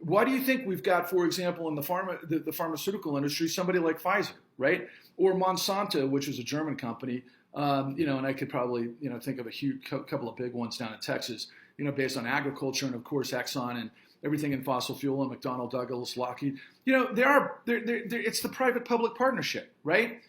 Why do you think we've got, for example, in the pharmaceutical industry, somebody like Pfizer, right? Or Monsanto, which is a German company, and I could probably, think of a couple of big ones down in Texas, based on agriculture, and of course Exxon and everything in fossil fuel, and McDonnell Douglas, Lockheed. It's the private-public partnership, right?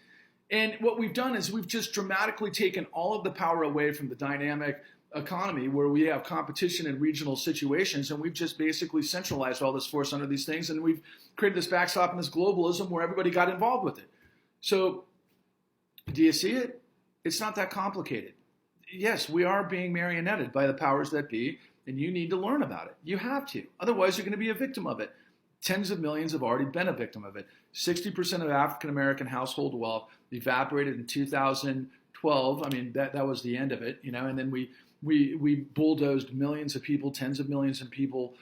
And what we've done is we've just dramatically taken all of the power away from the dynamic economy where we have competition in regional situations, and we've just basically centralized all this force under these things, and we've created this backstop and this globalism where everybody got involved with it. So do you see it? It's not that complicated. Yes, we are being marionetted by the powers that be, and you need to learn about it. You have to. Otherwise, you're going to be a victim of it. Tens of millions have already been a victim of it. 60% of African-American household wealth evaporated in 2012. I mean, that was the end of it, and then we bulldozed millions of people, tens of millions of people,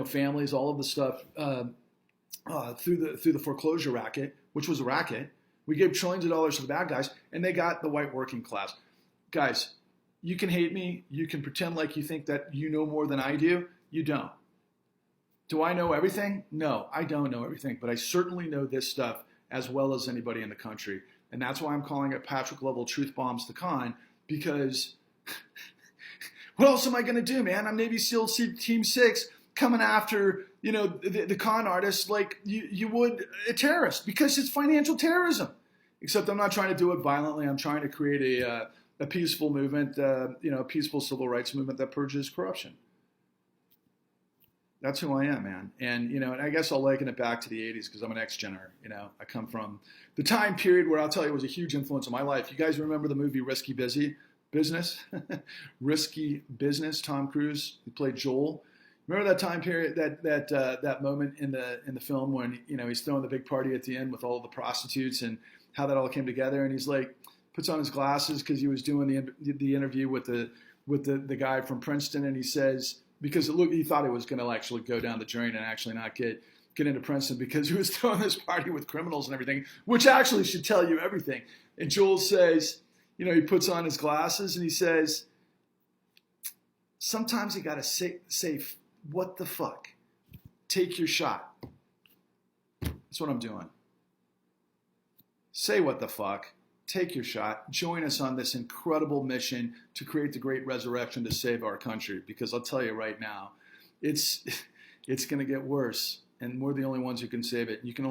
families, all of the stuff through the foreclosure racket, which was a racket. We gave trillions of dollars to the bad guys, and they got the white working class. Guys, you can hate me. You can pretend like you think that you know more than I do. You don't. Do I know everything? No, I don't know everything, but I certainly know this stuff as well as anybody in the country. And that's why I'm calling it Patrick Lovell Truth Bombs the Con, because what else am I going to do, man? I'm Navy SEAL Team 6 coming after, the con artists like you would a terrorist, because it's financial terrorism. Except I'm not trying to do it violently. I'm trying to create a peaceful movement, a peaceful civil rights movement that purges corruption. That's who I am, man. And, and I guess I'll liken it back to the 80s because I'm an ex-gener. I come from the time period where I'll tell you was a huge influence on my life. You guys remember the movie Risky Business? Risky Business, Tom Cruise, he played Joel. Remember that time period, that moment in the film when, he's throwing the big party at the end with all of the prostitutes and how that all came together, and he's like, puts on his glasses because he was doing the interview with the guy from Princeton, and he says, because he thought he was going to actually go down the drain and actually not get into Princeton because he was throwing this party with criminals and everything, which actually should tell you everything. And Joel says, he puts on his glasses and he says, sometimes you got to say, what the fuck? Take your shot. That's what I'm doing. Say what the fuck. Take your shot. Join us on this incredible mission to create the great resurrection to save our country. Because I'll tell you right now, it's going to get worse, and we're the only ones who can save it. You can